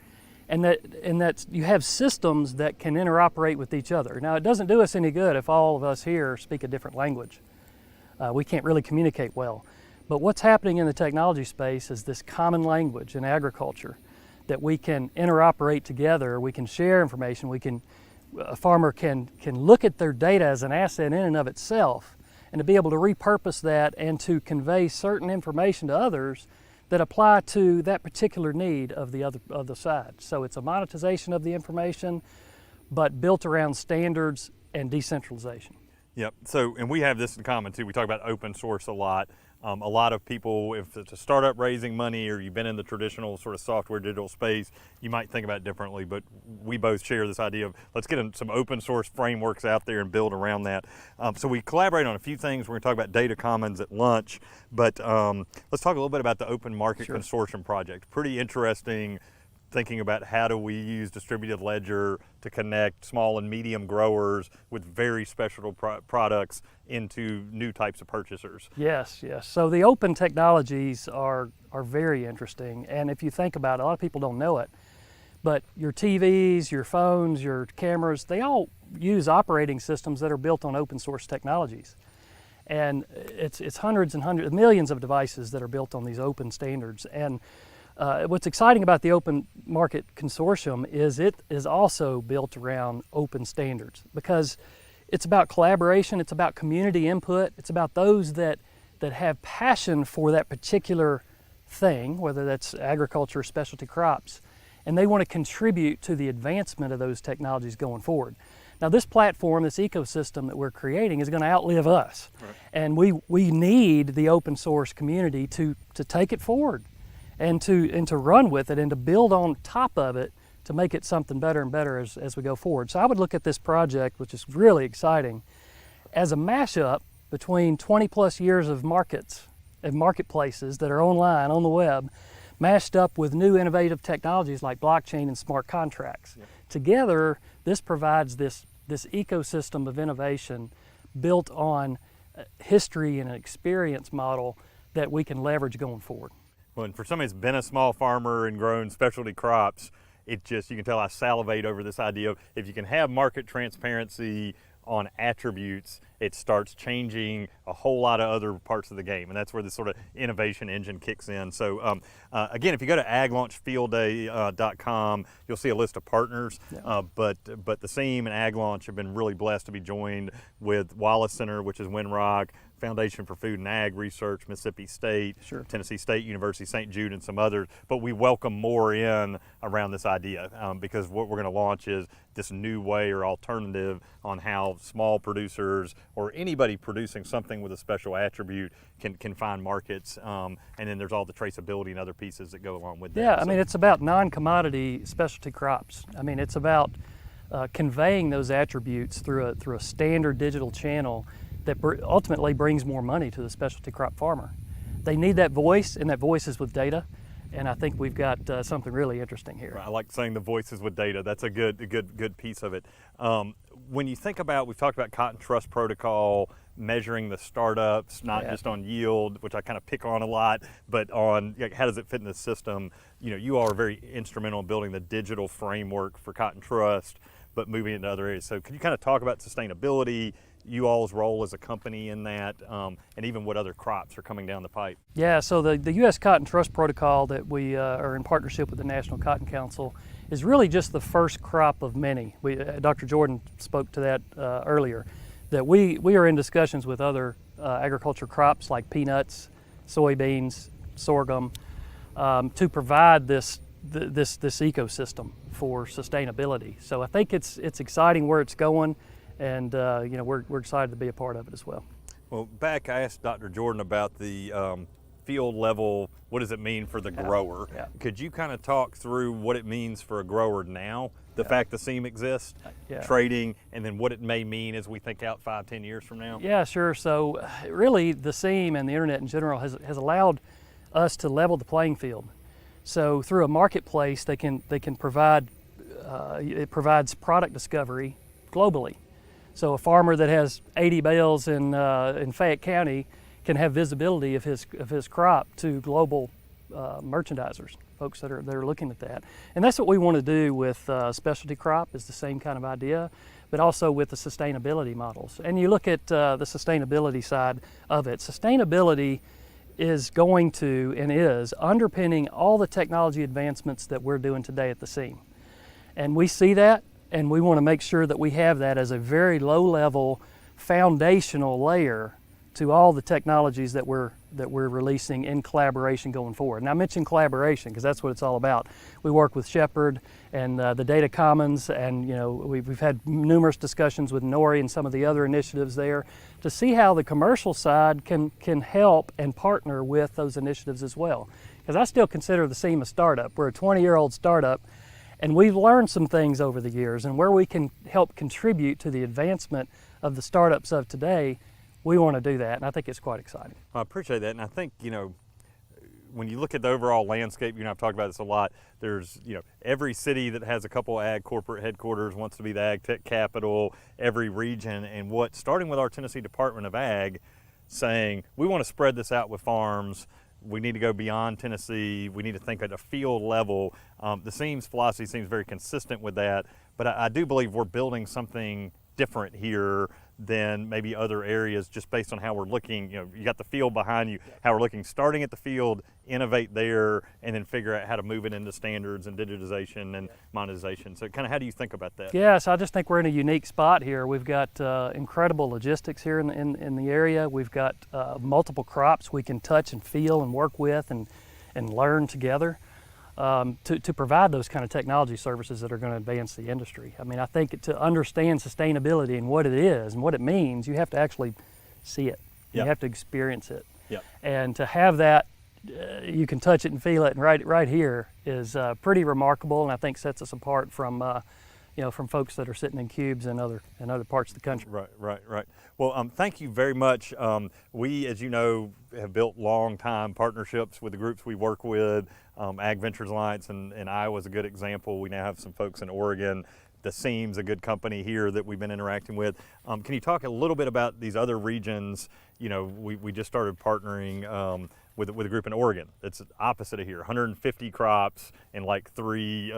and that you have systems that can interoperate with each other. Now, it doesn't do us any good if all of us here speak a different language. We can't really communicate well. But what's happening in the technology space is this common language in agriculture that we can interoperate together, we can share information, a farmer can look at their data as an asset in and of itself, and to be able to repurpose that and to convey certain information to others that apply to that particular need of the other side. So it's a monetization of the information, but built around standards and decentralization. Yep. So, and we have this in common too. We talk about open source a lot. A lot of people, if it's a startup raising money or you've been in the traditional sort of software digital space, you might think about it differently, but we both share this idea of let's get some open source frameworks out there and build around that. So we collaborate on a few things. We're going to talk about data commons at lunch, but let's talk a little bit about the Open Market Consortium project. Pretty interesting, thinking about how do we use distributed ledger to connect small and medium growers with very special products into new types of purchasers. Yes, yes. So the open technologies are very interesting, and if you think about it, a lot of people don't know it, but your TVs, your phones, your cameras, they all use operating systems that are built on open source technologies. And it's hundreds and hundreds, millions of devices that are built on these open standards. And what's exciting about the Open Market Consortium is it is also built around open standards, because it's about collaboration, it's about community input, it's about those that have passion for that particular thing, whether that's agriculture or specialty crops, and they want to contribute to the advancement of those technologies going forward. Now this platform, this ecosystem that we're creating is going to outlive us, and we need the open source community to take it forward and to run with it and to build on top of it to make it something better and better as we go forward. So I would look at this project, which is really exciting, as a mashup between 20 plus years of markets and marketplaces that are online, on the web, mashed up with new innovative technologies like blockchain and smart contracts. Yep. Together, this provides this ecosystem of innovation built on history and an experience model that we can leverage going forward. Well, and for somebody that's been a small farmer and grown specialty crops, it just, you can tell I salivate over this idea of if you can have market transparency on attributes, it starts changing a whole lot of other parts of the game, and that's where this sort of innovation engine kicks in. So again, if you go to aglauncfieldday.com, you'll see a list of partners, but the SEAM and Ag Launch have been really blessed to be joined with Wallace Center, which is Winrock, Foundation for Food and Ag Research, Mississippi State, Tennessee State University, St. Jude, and some others. But we welcome more in around this idea because what we're going to launch is this new way or alternative on how small producers or anybody producing something with a special attribute can find markets. And then there's all the traceability and other pieces that go along with that. Yeah, I mean, it's about non-commodity specialty crops. I mean, it's about conveying those attributes through a standard digital channel that ultimately brings more money to the specialty crop farmer. They need that voice, and that voice is with data, and I think we've got something really interesting here. I like saying the voices with data. That's a good piece of it. When you think about, we've talked about Cotton Trust Protocol, measuring the startups, not just on yield, which I kind of pick on a lot, but on how does it fit in the system. You know, you are very instrumental in building the digital framework for Cotton Trust, but moving into other areas. So can you kind of talk about sustainability, you all's role as a company in that, and even what other crops are coming down the pipe? Yeah, so the U.S. Cotton Trust Protocol that we are in partnership with the National Cotton Council is really just the first crop of many. Dr. Jordan spoke to that earlier, that we are in discussions with other agriculture crops like peanuts, soybeans, sorghum, to provide this ecosystem for sustainability. So I think it's exciting where it's going, and you know, we're excited to be a part of it as well. Well, back I asked Dr. Jordan about the field level, what does it mean for the grower? Could you kind of talk through what it means for a grower now, the fact the SEAM exists, trading, and then what it may mean as we think out 5-10 years from now? Yeah, sure. So really the SEAM and the internet in general has allowed us to level the playing field. So through a marketplace, they can provide, it provides product discovery globally. So a farmer that has 80 bales in Fayette County can have visibility of his crop to global merchandisers, folks that are looking at that. And that's what we want to do with specialty crop, is the same kind of idea, but also with the sustainability models. And you look at the sustainability side of it. Sustainability is going to and is underpinning all the technology advancements that we're doing today at the SEAM. And we see that, and we want to make sure that we have that as a very low-level foundational layer to all the technologies that we're that we're releasing in collaboration going forward. And I mentioned collaboration because that's what it's all about. We work with Shepherd and the Data Commons, and we've had numerous discussions with Nori and some of the other initiatives there to see how the commercial side can help and partner with those initiatives as well. Because I still consider the SEMA a startup. We're a 20-year-old startup, and we've learned some things over the years, and where we can help contribute to the advancement of the startups of today, we want to do that, and I think it's quite exciting. I appreciate that, and I think, when you look at the overall landscape, I've talked about this a lot, there's, every city that has a couple ag corporate headquarters wants to be the ag tech capital, every region, and starting with our Tennessee Department of Ag, saying, we want to spread this out with farms, we need to go beyond Tennessee, we need to think at a field level. The SEAMS philosophy seems very consistent with that, but I do believe we're building something different here than maybe other areas just based on how we're looking. You got the field behind you, how we're looking, starting at the field, innovate there, and then figure out how to move it into standards and digitization and monetization. So kind of how do you think about that? Yes, I just think we're in a unique spot here. We've got incredible logistics here in the area. We've got multiple crops we can touch and feel and work with and learn together to provide those kind of technology services that are going to advance the industry. I mean, I think to understand sustainability and what it is and what it means, you have to actually see it. Yep. You have to experience it. Yep. And to have that, you can touch it and feel it, and right here is pretty remarkable, and I think sets us apart from from folks that are sitting in cubes in other parts of the country. Right. Well, thank you very much. We, as you know, have built long-time partnerships with the groups we work with. Ag Ventures Alliance in Iowa is a good example. We now have some folks in Oregon. The SEAM's a good company here that we've been interacting with. Can you talk a little bit about these other regions? We just started partnering with a group in Oregon. It's opposite of here, 150 crops in like three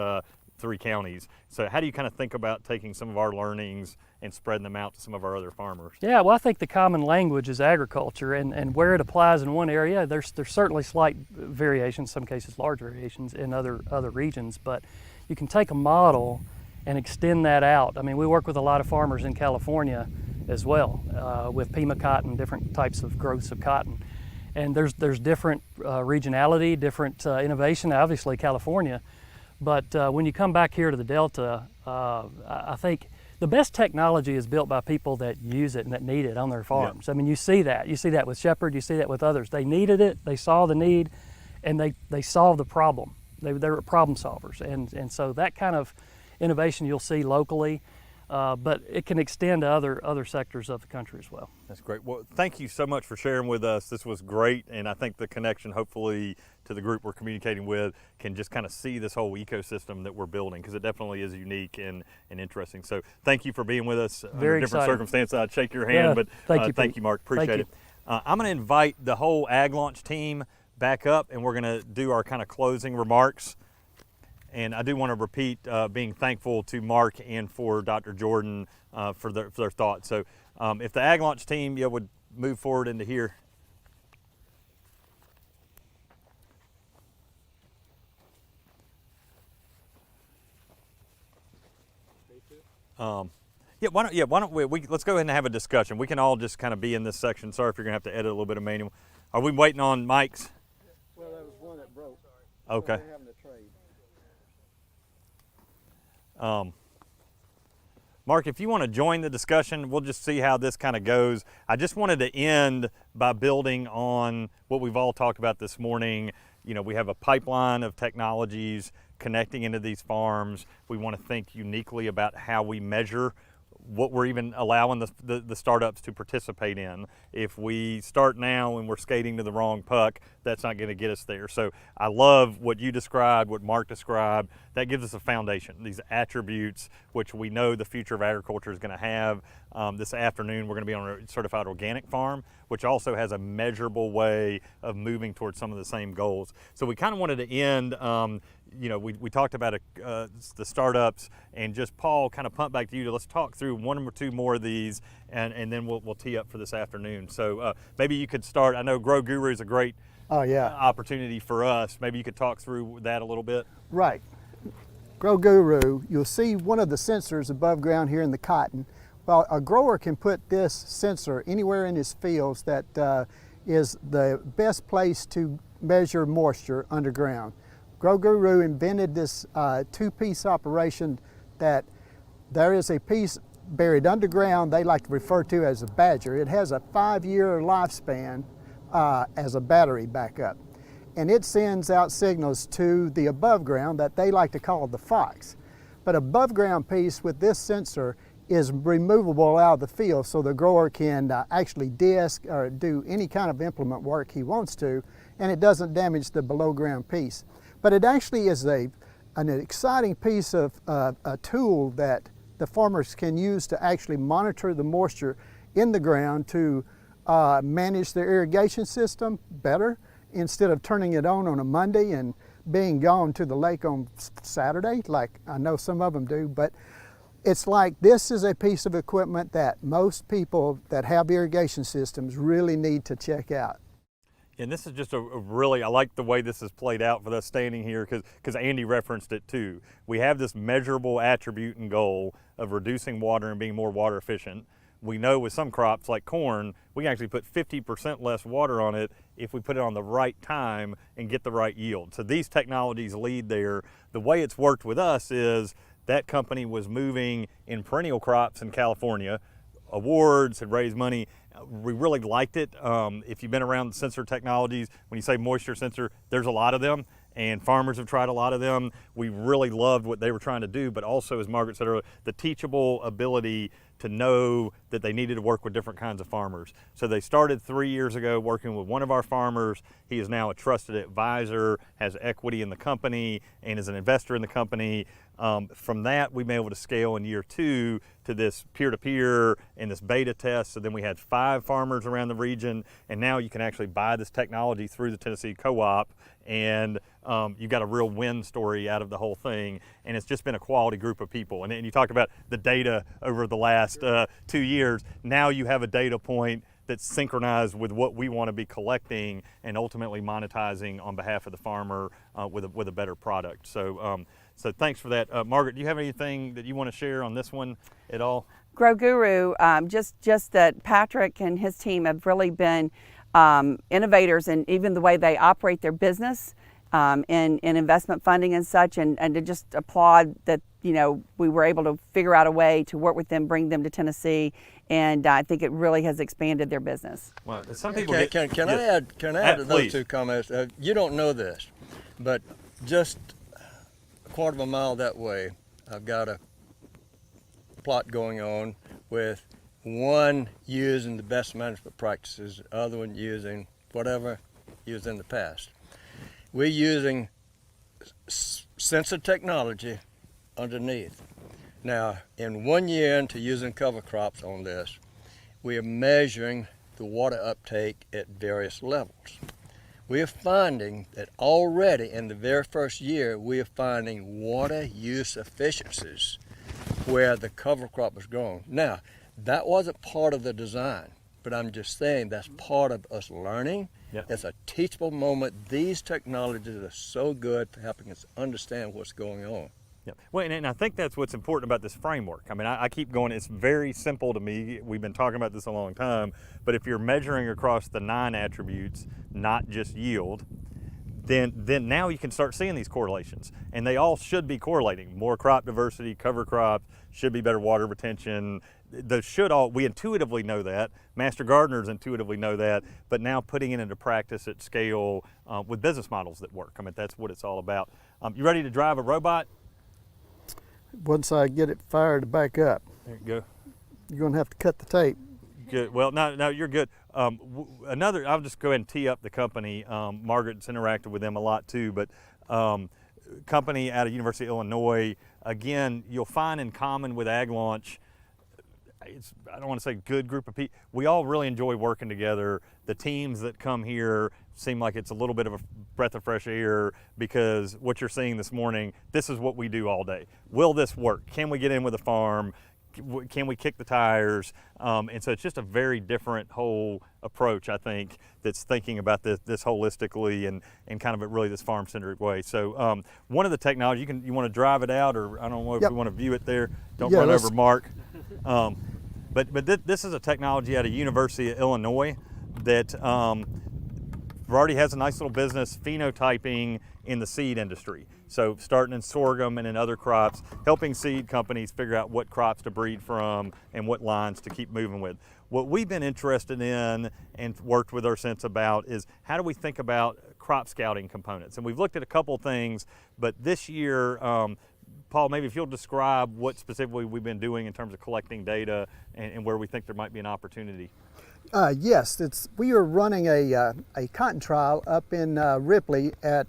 counties. So how do you kind of think about taking some of our learnings and spreading them out to some of our other farmers? Yeah, well, I think the common language is agriculture, and where it applies in one area, there's certainly slight variations, some cases large variations in other regions, but you can take a model and extend that out. I mean, we work with a lot of farmers in California as well, with Pima cotton, different types of growths of cotton. And there's different regionality, different innovation, obviously California. But when you come back here to the Delta, I think the best technology is built by people that use it and that need it on their farms. Yeah. I mean, you see that. You see that with Shepherd, you see that with others. They needed it, they saw the need, and they solved the problem. They were problem solvers. And so that kind of innovation you'll see locally, but it can extend to other sectors of the country as well. That's great. Well, thank you so much for sharing with us. This was great, and I think the connection, hopefully, to the group we're communicating with can just kind of see this whole ecosystem that we're building, because it definitely is unique and interesting. So thank you for being with us. Very under different exciting. circumstances. I'd shake your hand, Yeah, but thank you, Mark. Appreciate Thank it. I'm going to invite the whole Ag Launch team back up, and we're going to do our kind of closing remarks. And I do want to repeat being thankful to Mark and for Dr. Jordan for their thoughts. So if the Ag Launch team would move forward into here. Why don't we let's go ahead and have a discussion. We can all just kind of be in this section. Sorry if you're going to have to edit a little bit of manual. Are we waiting on mics? Well, there was one that broke. Okay. So they're having to trade. Mark, if you want to join the discussion, we'll just see how this kind of goes. I just wanted to end by building on what we've all talked about this morning. We have a pipeline of technologies connecting into these farms. We want to think uniquely about how we measure what we're even allowing the startups to participate in. If we start now and we're skating to the wrong puck, that's not going to get us there. So I love what you described, what Mark described. That gives us a foundation, these attributes which we know the future of agriculture is going to have. This afternoon we're going to be on a certified organic farm, which also has a measurable way of moving towards some of the same goals. So we kind of wanted to end, we talked about the startups, and just Paul, kind of punt back to you. Let's talk through one or two more of these, and then we'll tee up for this afternoon. So maybe you could start. I know Grow Guru is a great opportunity for us. Maybe you could talk through that a little bit. Right. Grow Guru, you'll see one of the sensors above ground here in the cotton. Well, a grower can put this sensor anywhere in his fields that is the best place to measure moisture underground. Grow Guru invented this two-piece operation that there is a piece buried underground they like to refer to as a badger. It has a 5-year lifespan as a battery backup. And it sends out signals to the above ground that they like to call the fox. But above ground piece with this sensor is removable out of the field, so the grower can actually disc or do any kind of implement work he wants to, and it doesn't damage the below ground piece. But it actually is an exciting piece of a tool that the farmers can use to actually monitor the moisture in the ground to manage their irrigation system better, instead of turning it on a Monday and being gone to the lake on Saturday, like I know some of them do. But it's like, this is a piece of equipment that most people that have irrigation systems really need to check out. And this is just a really, I like the way this is played out for us standing here, because Andy referenced it too. We have this measurable attribute and goal of reducing water and being more water efficient. We know with some crops like corn, we can actually put 50% less water on it if we put it on the right time and get the right yield. So these technologies lead there. The way it's worked with us is that company was moving in perennial crops in California. Awards had raised money. We really liked it. If you've been around sensor technologies, when you say moisture sensor, there's a lot of them, and farmers have tried a lot of them. We really loved what they were trying to do, but also, as Margaret said earlier, the teachable ability to know that they needed to work with different kinds of farmers. So they started 3 years ago working with one of our farmers. He is now a trusted advisor, has equity in the company, and is an investor in the company. From that, we've been able to scale in year 2 to this peer-to-peer and this beta test. So then we had 5 farmers around the region, and now you can actually buy this technology through the Tennessee Co-op, and you got a real win story out of the whole thing. And it's just been a quality group of people. And you talked about the data over the last 2 years. Now you have a data point that's synchronized with what we want to be collecting and ultimately monetizing on behalf of the farmer with a better product. So, so thanks for that. Margaret, do you have anything that you want to share on this one at all? Grow Guru, just that Patrick and his team have really been innovators in even the way they operate their business, in investment funding and such, and to just applaud that, you know, we were able to figure out a way to work with them, bring them to Tennessee, and I think it really has expanded their business. Well, some people can I add to those please. 2 comments? You don't know this, but just a quarter of a mile that way, I've got a plot going on with one using the best management practices, the other one using whatever used in the past. We're using sensor technology underneath. Now, in 1 year into using cover crops on this, we are measuring the water uptake at various levels. We are finding that already in the very first year, we are finding water use efficiencies where the cover crop was growing. Now, that wasn't part of the design, but I'm just saying that's part of us learning. Yep. It's a teachable moment. These technologies are so good for helping us understand what's going on. Yeah. Well, and I think that's what's important about this framework. I mean, I keep going, it's very simple to me. We've been talking about this a long time, but if you're measuring across the 9 attributes, not just yield, then now you can start seeing these correlations, and they all should be correlating. More crop diversity, cover crops, should be better water retention. We intuitively know that. Master gardeners intuitively know that, but now putting it into practice at scale with business models that work. I mean, that's what it's all about. You ready to drive a robot? Once I get it fired back up. There you go. You're going to have to cut the tape. Good. Well, no, you're good. I'll just go ahead and tee up the company. Margaret's interacted with them a lot too, but company out of University of Illinois. Again, you'll find in common with Ag Launch, I don't want to say good group of people. We all really enjoy working together. The teams that come here seem like it's a little bit of a breath of fresh air, because what you're seeing this morning, this is what we do all day. Will this work? Can we get in with a farm? Can we kick the tires? And so it's just a very different whole approach, I think, that's thinking about this holistically and kind of really this farm-centric way. So one of the technology, you want to drive it out, or I don't know if Yep. we want to view it there. Don't Yeah, run let's- over Mark. But this is a technology out of University of Illinois that already has a nice little business phenotyping in the seed industry. So starting in sorghum and in other crops, helping seed companies figure out what crops to breed from and what lines to keep moving with. What we've been interested in and worked with Earthsense about is how do we think about crop scouting components? And we've looked at a couple things, but this year, Paul, maybe if you'll describe what specifically we've been doing in terms of collecting data and where we think there might be an opportunity. Yes, we are running a cotton trial up in Ripley at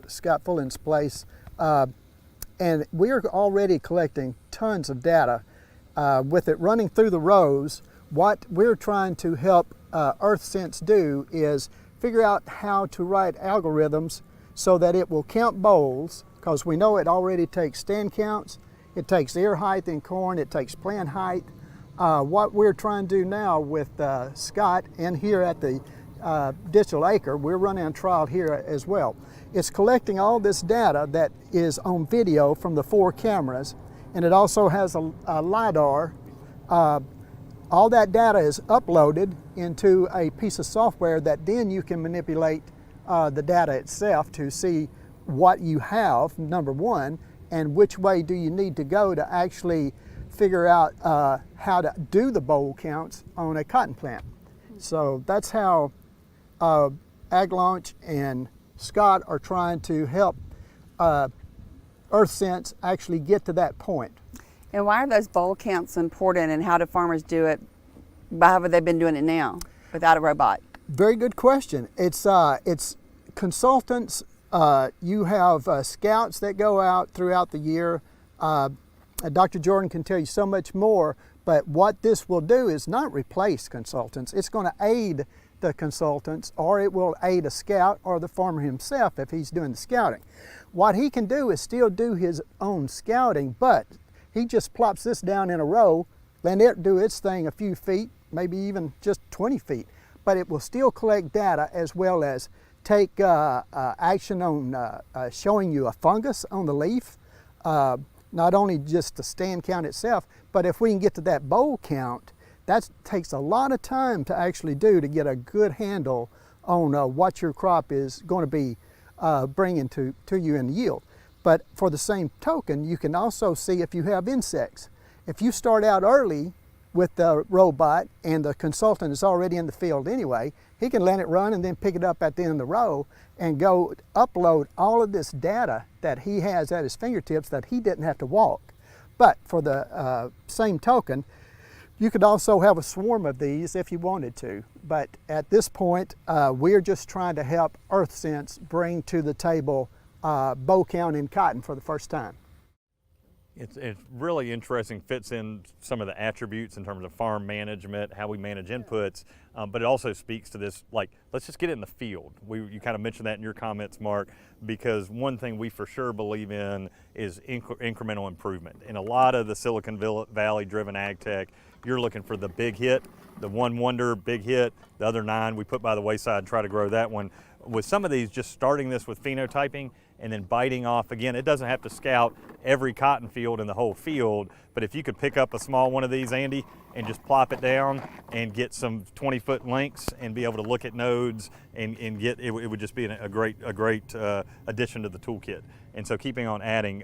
Scott Fullen's place, and we are already collecting tons of data. With it running through the rows, what we're trying to help Earthsense do is figure out how to write algorithms so that it will count bolls, because we know it already takes stand counts, it takes ear height in corn, it takes plant height. What we're trying to do now with Scott and here at the Digital Acre, we're running a trial here as well. It's collecting all this data that is on video from the 4 cameras, and it also has a LiDAR. All that data is uploaded into a piece of software that then you can manipulate the data itself to see what you have, number one, and which way do you need to go to actually figure out how to do the boll counts on a cotton plant. So that's how AgLaunch and Scott are trying to help Earthsense actually get to that point. And why are those boll counts important, and how do farmers do it, however they've been doing it now, without a robot? Very good question. It's consultants. You have scouts that go out throughout the year. Dr. Jordan can tell you so much more, but what this will do is not replace consultants. It's going to aid the consultants, or it will aid a scout or the farmer himself if he's doing the scouting. What he can do is still do his own scouting, but he just plops this down in a row, let it do its thing a few feet, maybe even just 20 feet, but it will still collect data as well as take action on showing you a fungus on the leaf, not only just the stand count itself, but if we can get to that boll count, that takes a lot of time to actually do to get a good handle on what your crop is going to be bringing to you in yield. But for the same token, you can also see if you have insects. If you start out early with the robot and the consultant is already in the field anyway, he can let it run and then pick it up at the end of the row and go upload all of this data that he has at his fingertips that he didn't have to walk. But for the same token, you could also have a swarm of these if you wanted to. But at this point, we're just trying to help Earthsense bring to the table boll count in cotton for the first time. It's really interesting, fits in some of the attributes in terms of farm management, how we manage inputs, but it also speaks to this, like, let's just get it in the field. You kind of mentioned that in your comments, Mark, because one thing we for sure believe in is incremental improvement. In a lot of the Silicon Valley driven ag tech, you're looking for the big hit, the one wonder big hit, the other 9 we put by the wayside and try to grow that one. With some of these, just starting this with phenotyping and then biting off, again, it doesn't have to scout every cotton field in the whole field, but if you could pick up a small one of these, Andy, and just plop it down and get some 20-foot lengths and be able to look at nodes and get, it would just be a great addition to the toolkit. And so keeping on adding.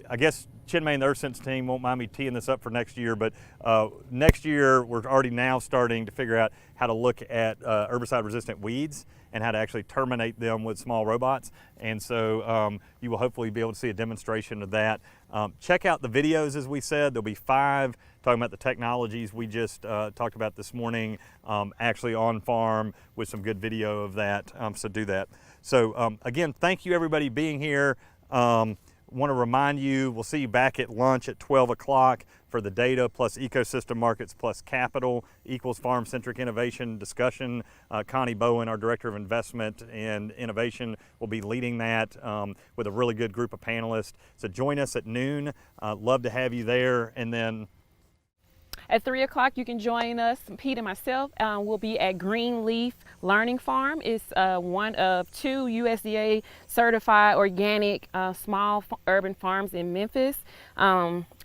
I guess Chinmay, the Earthsense team, won't mind me teeing this up for next year, but next year we're already now starting to figure out how to look at herbicide-resistant weeds and how to actually terminate them with small robots. And so you will hopefully be able to see a demonstration of that. Check out the videos, as we said. There'll be 5 talking about the technologies we just talked about this morning, actually on farm with some good video of that, so do that. So again, thank you everybody being here. Want to remind you, we'll see you back at lunch at 12 o'clock for the data plus ecosystem markets plus capital equals farm-centric innovation discussion. Connie Bowen, our Director of Investment and Innovation, will be leading that with a really good group of panelists. So join us at noon. Love to have you there. And then at 3 o'clock, you can join us. Pete and myself will be at Greenleaf Learning Farm. It's one of 2 USDA certified organic small urban farms in Memphis.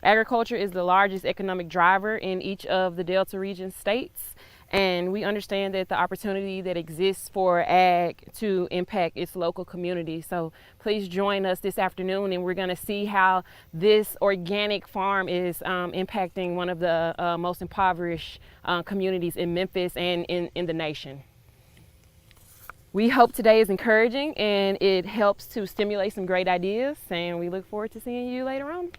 Agriculture is the largest economic driver in each of the Delta region states. And we understand that the opportunity that exists for ag to impact its local community. So please join us this afternoon, and we're going to see how this organic farm is impacting one of the most impoverished communities in Memphis and in the nation. We hope today is encouraging and it helps to stimulate some great ideas, and we look forward to seeing you later on.